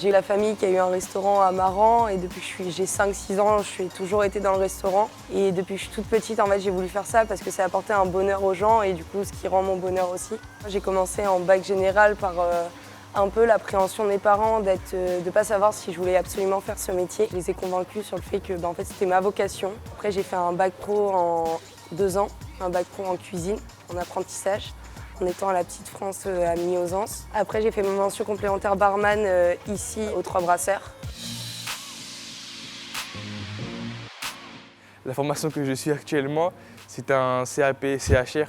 J'ai la famille qui a eu un restaurant à Maran et depuis que j'ai 5-6 ans, je suis toujours été dans le restaurant. Et depuis que je suis toute petite, en fait, j'ai voulu faire ça parce que ça apportait un bonheur aux gens et du coup, ce qui rend mon bonheur aussi. J'ai commencé en bac général par un peu l'appréhension de mes parents de ne pas savoir si je voulais absolument faire ce métier. Je les ai convaincus sur le fait que en fait, c'était ma vocation. Après, j'ai fait un bac pro en 2 ans, un bac pro en cuisine, en apprentissage, en étant à la Petite France à Migny-aux-Anses. Après, j'ai fait mon mention complémentaire barman ici, aux Trois Brasseurs. La formation que je suis actuellement, c'est un CAP CHR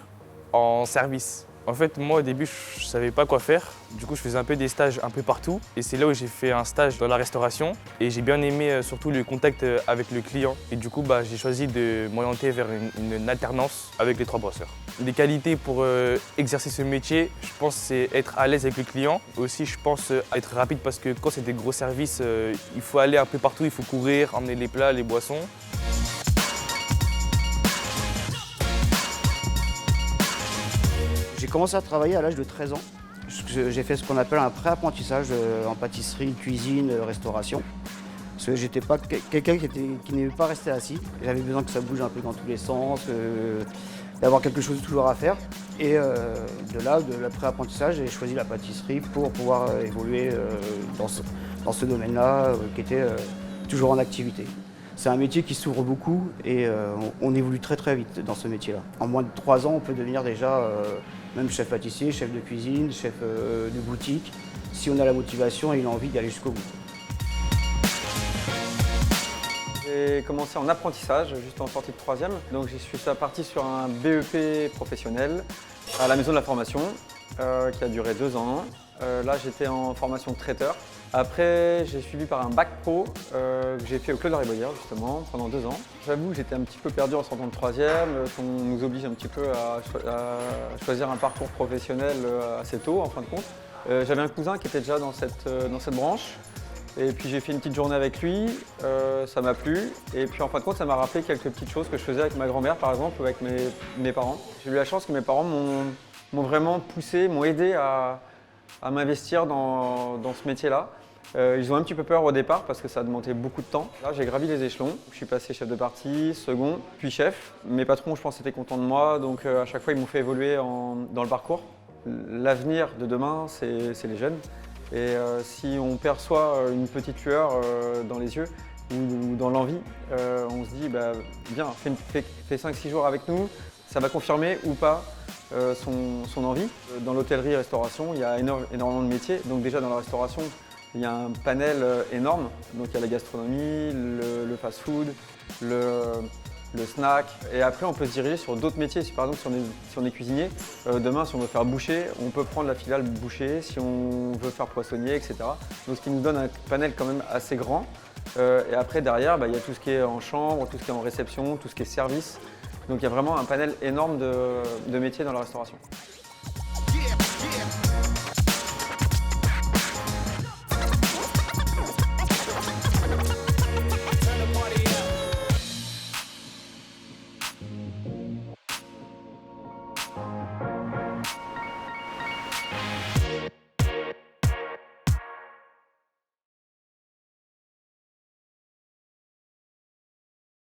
en service. En fait, moi au début, je ne savais pas quoi faire. Du coup, je faisais un peu des stages un peu partout. Et c'est là où j'ai fait un stage dans la restauration. Et j'ai bien aimé surtout le contact avec le client. Et du coup, j'ai choisi de m'orienter vers une alternance avec les Trois Brasseurs. Les qualités pour exercer ce métier, je pense, c'est être à l'aise avec le client. Aussi, je pense être rapide parce que quand c'est des gros services, il faut aller un peu partout, il faut courir, emmener les plats, les boissons. J'ai commencé à travailler à l'âge de 13 ans. J'ai fait ce qu'on appelle un pré-apprentissage en pâtisserie, cuisine, restauration. Parce que j'étais pas quelqu'un qui n'aimait pas rester assis. J'avais besoin que ça bouge un peu dans tous les sens, d'avoir quelque chose toujours à faire. Et de là, de l'après-apprentissage, j'ai choisi la pâtisserie pour pouvoir évoluer dans ce domaine-là, qui était toujours en activité. C'est un métier qui s'ouvre beaucoup et on évolue très très vite dans ce métier-là. En moins de 3 ans, on peut devenir déjà même chef pâtissier, chef de cuisine, chef de boutique, si on a la motivation et l'envie d'aller jusqu'au bout. J'ai commencé en apprentissage, juste en sortie de 3e. Donc je suis parti sur un BEP professionnel à la maison de la formation qui a duré 2 ans. Là, j'étais en formation de traiteur. Après, j'ai suivi par un bac pro que j'ai fait au Club de la Ribaudière justement pendant 2 ans. J'avoue que j'étais un petit peu perdu en sortant de 3e, qu'on nous oblige un petit peu à choisir un parcours professionnel assez tôt en fin de compte. J'avais un cousin qui était déjà dans cette branche et puis j'ai fait une petite journée avec lui, ça m'a plu et puis en fin de compte ça m'a rappelé quelques petites choses que je faisais avec ma grand-mère par exemple ou avec mes parents. J'ai eu la chance que mes parents m'ont vraiment poussé, m'ont aidé à m'investir dans ce métier-là. Ils ont un petit peu peur au départ parce que ça demandait beaucoup de temps. Là, j'ai gravi les échelons. Je suis passé chef de partie, second, puis chef. Mes patrons, je pense, étaient contents de moi, donc à chaque fois, ils m'ont fait évoluer dans le parcours. L'avenir de demain, c'est les jeunes. Et si on perçoit une petite lueur dans les yeux ou dans l'envie, on se dit, bien, fais 5-6 jours avec nous, ça va confirmer ou pas son envie. Dans l'hôtellerie-restauration, il y a énormément de métiers. Donc déjà dans la restauration, il y a un panel énorme. Donc il y a la gastronomie, le fast-food, le snack. Et après, on peut se diriger sur d'autres métiers. Par exemple, si on est cuisinier, demain, si on veut faire boucher, on peut prendre la filiale boucher. Si on veut faire poissonnier, etc. Donc ce qui nous donne un panel quand même assez grand. Et après, derrière, il y a tout ce qui est en chambre, tout ce qui est en réception, tout ce qui est service. Donc il y a vraiment un panel énorme de métiers dans la restauration.